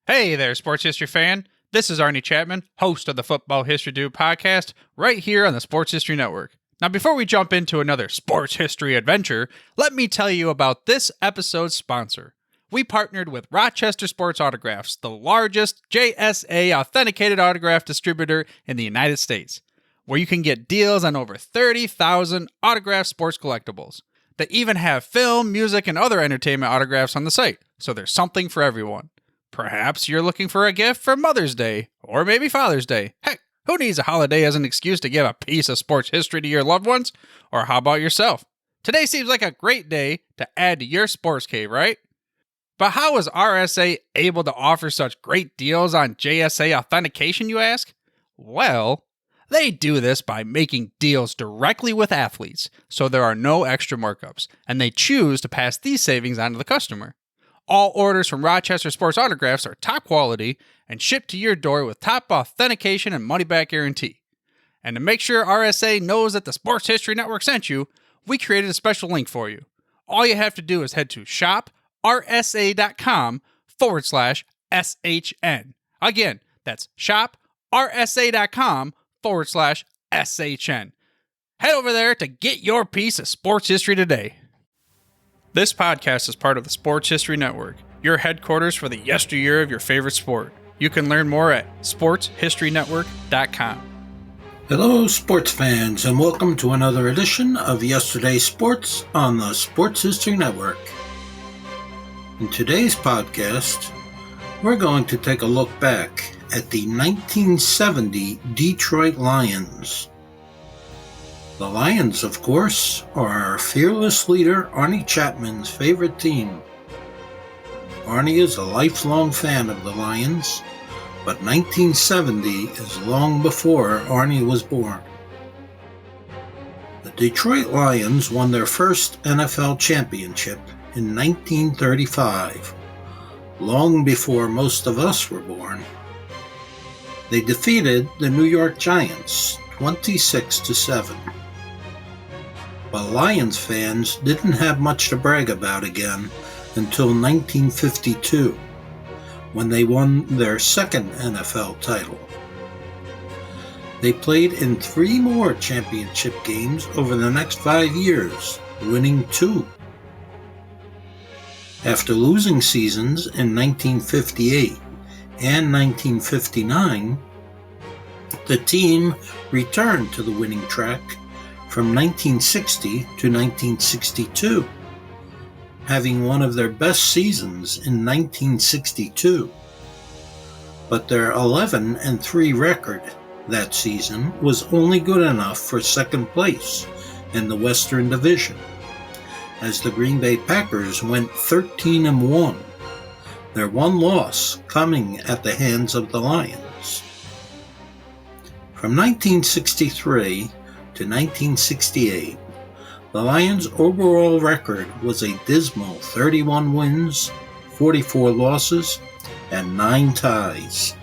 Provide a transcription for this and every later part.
Hey there, sports history fan. This is Arnie Chapman, host of the Football History Dude podcast, right here on the Sports History Network. Now, before we jump into another sports history adventure, let me tell you about this episode's sponsor. We partnered with Rochester Sports Autographs, the largest JSA authenticated autograph distributor in the United States, where you can get deals on over 30,000 autographed sports collectibles. They even have film, music, and other entertainment autographs on the site, so there's something for everyone. Perhaps you're looking for a gift for Mother's Day, or maybe Father's Day. Heck, who needs a holiday as an excuse to give a piece of sports history to your loved ones? Or how about yourself? Today seems like a great day to add to your sports cave, right? But how is RSA able to offer such great deals on JSA authentication, you ask? Well, they do this by making deals directly with athletes, so there are no extra markups, and they choose to pass these savings on to the customer. All orders from Rochester Sports Autographs are top quality and shipped to your door with top authentication and money-back guarantee. And to make sure RSA knows that the Sports History Network sent you, we created a special link for you. All you have to do is head to shoprsa.com/SHN. Again, that's shoprsa.com/SHN. Head over there to get your piece of sports history today. This podcast is part of the Sports History Network, your headquarters for the yesteryear of your favorite sport. You can learn more at sportshistorynetwork.com. Hello, sports fans, and welcome to another edition of Yesterday's Sports on the Sports History Network. In today's podcast, we're going to take a look back at the 1970 Detroit Lions. The Lions, of course, are our fearless leader Arnie Chapman's favorite team. Arnie is a lifelong fan of the Lions, but 1970 is long before Arnie was born. The Detroit Lions won their first NFL championship in 1935, long before most of us were born. They defeated the New York Giants 26-7. But Lions fans didn't have much to brag about again until 1952, when they won their second NFL title. They played in 3 more championship games over the next 5 years, winning 2. After losing seasons in 1958 and 1959, the team returned to the winning track from 1960 to 1962, having one of their best seasons in 1962. But their 11-3 record that season was only good enough for second place in the Western Division, as the Green Bay Packers went 13-1, their one loss coming at the hands of the Lions. From 1963 to 1968, the Lions' overall record was a dismal 31 wins, 44 losses, and 9 ties.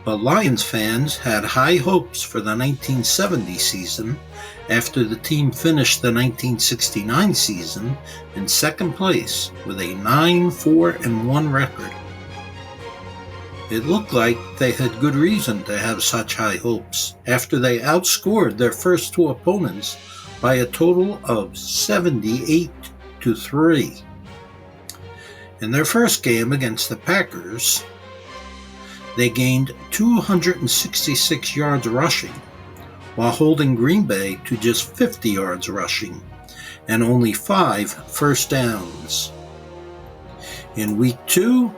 But Lions fans had high hopes for the 1970 season after the team finished the 1969 season in second place with a 9-4-1 record. It looked like they had good reason to have such high hopes after they outscored their first 2 opponents by a total of 78-3. In their first game against the Packers, they gained 266 yards rushing, while holding Green Bay to just 50 yards rushing and only 5 first downs. In Week 2,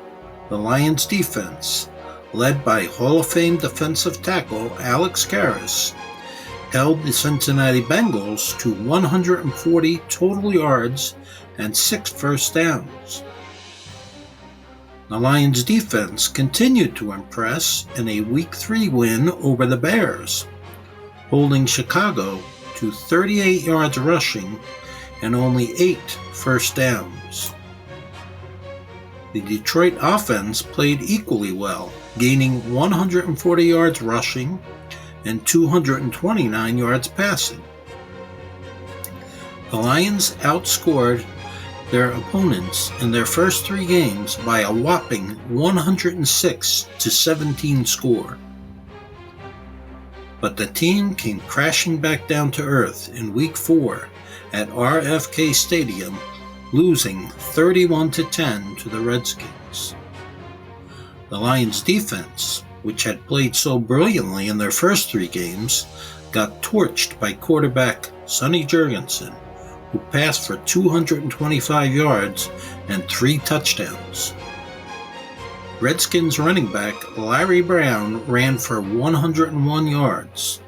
the Lions defense, led by Hall of Fame defensive tackle Alex Karras, held the Cincinnati Bengals to 140 total yards and 6 first downs. The Lions defense continued to impress in a Week 3 win over the Bears, holding Chicago to 38 yards rushing and only 8 first downs. The Detroit offense played equally well, gaining 140 yards rushing and 229 yards passing. The Lions outscored their opponents in their first 3 games by a whopping 106-17 score. But the team came crashing back down to earth in Week 4 at RFK Stadium, losing 31-10 to the Redskins. The Lions' defense, which had played so brilliantly in their first 3 games, got torched by quarterback Sonny Jurgensen, who passed for 225 yards and 3 touchdowns. Redskins running back Larry Brown ran for 101 yards.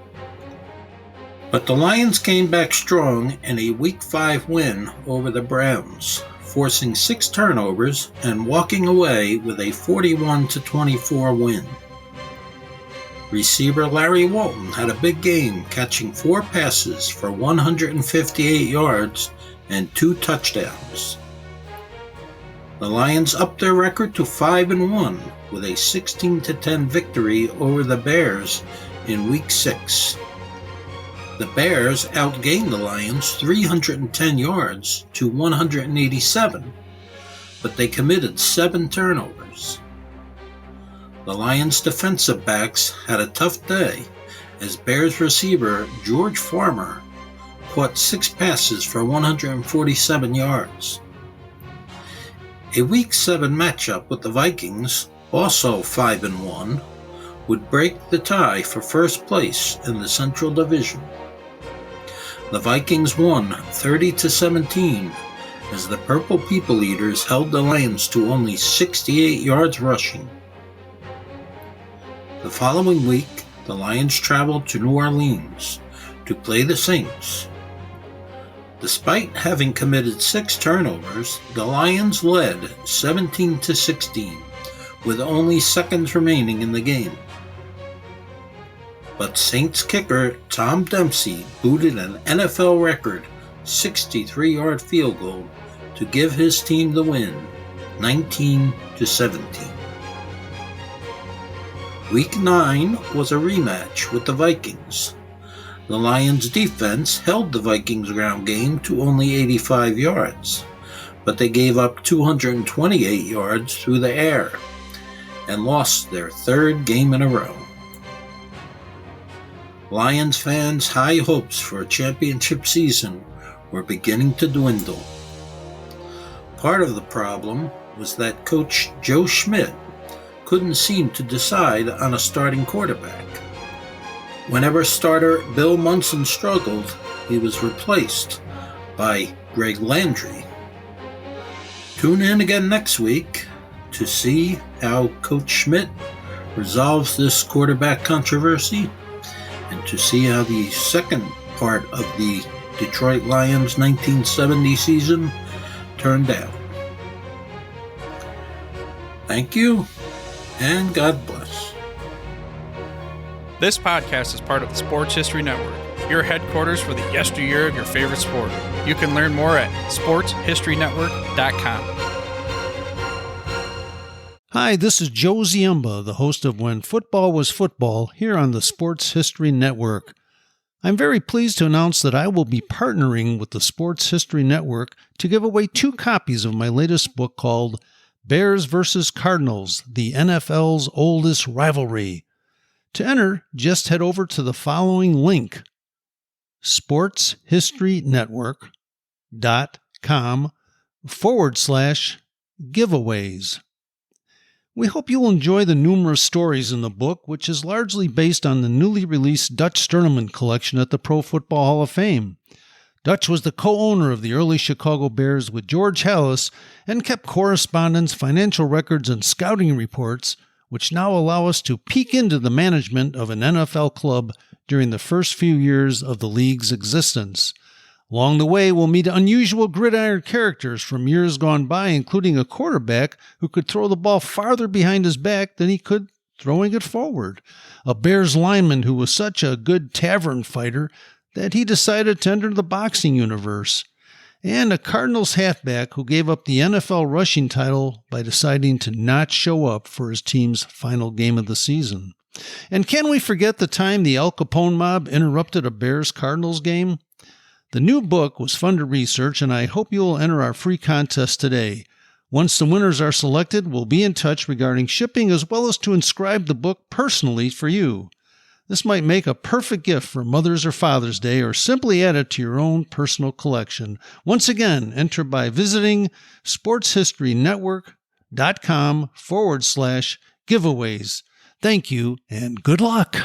But the Lions came back strong in a Week 5 win over the Browns, forcing 6 turnovers and walking away with a 41-24 win. Receiver Larry Walton had a big game, catching 4 passes for 158 yards and 2 touchdowns. The Lions upped their record to 5-1 with a 16-10 victory over the Bears in Week 6. The Bears outgained the Lions 310 yards to 187, but they committed 7 turnovers. The Lions' defensive backs had a tough day as Bears receiver George Farmer caught 6 passes for 147 yards. A Week 7 matchup with the Vikings, also 5-1, would break the tie for first place in the Central Division. The Vikings won 30-17 as the Purple People Eaters held the Lions to only 68 yards rushing. The following week, the Lions traveled to New Orleans to play the Saints. Despite having committed 6 turnovers, the Lions led 17-16 with only seconds remaining in the game. But Saints kicker Tom Dempsey booted an NFL record 63-yard field goal to give his team the win, 19-17. Week 9 was a rematch with the Vikings. The Lions' defense held the Vikings' ground game to only 85 yards, but they gave up 228 yards through the air and lost their 3rd game in a row. Lions fans' high hopes for a championship season were beginning to dwindle. Part of the problem was that coach Joe Schmidt couldn't seem to decide on a starting quarterback. Whenever starter Bill Munson struggled, he was replaced by Greg Landry. Tune in again next week to see how Coach Schmidt resolves this quarterback controversy and to see how the second part of the Detroit Lions 1970 season turned out. Thank you, and God bless. This podcast is part of the Sports History Network, your headquarters for the yesteryear of your favorite sport. You can learn more at sportshistorynetwork.com. Hi, this is Joe Ziemba, the host of When Football Was Football, here on the Sports History Network. I'm very pleased to announce that I will be partnering with the Sports History Network to give away 2 copies of my latest book called Bears vs. Cardinals, the NFL's Oldest Rivalry. To enter, just head over to the following link, sportshistorynetwork.com/giveaways. We hope you'll enjoy the numerous stories in the book, which is largely based on the newly released Dutch Sterneman collection at the Pro Football Hall of Fame. Dutch was the co-owner of the early Chicago Bears with George Halas and kept correspondence, financial records, and scouting reports, which now allow us to peek into the management of an NFL club during the first few years of the league's existence. Along the way, we'll meet unusual gridiron characters from years gone by, including a quarterback who could throw the ball farther behind his back than he could throwing it forward, a Bears lineman who was such a good tavern fighter that he decided to enter the boxing universe, and a Cardinals halfback who gave up the NFL rushing title by deciding to not show up for his team's final game of the season. And can we forget the time the Al Capone mob interrupted a Bears-Cardinals game? The new book was fun to research, and I hope you will enter our free contest today. Once the winners are selected, we'll be in touch regarding shipping as well as to inscribe the book personally for you. This might make a perfect gift for Mother's or Father's Day, or simply add it to your own personal collection. Once again, enter by visiting sportshistorynetwork.com/giveaways. Thank you and good luck.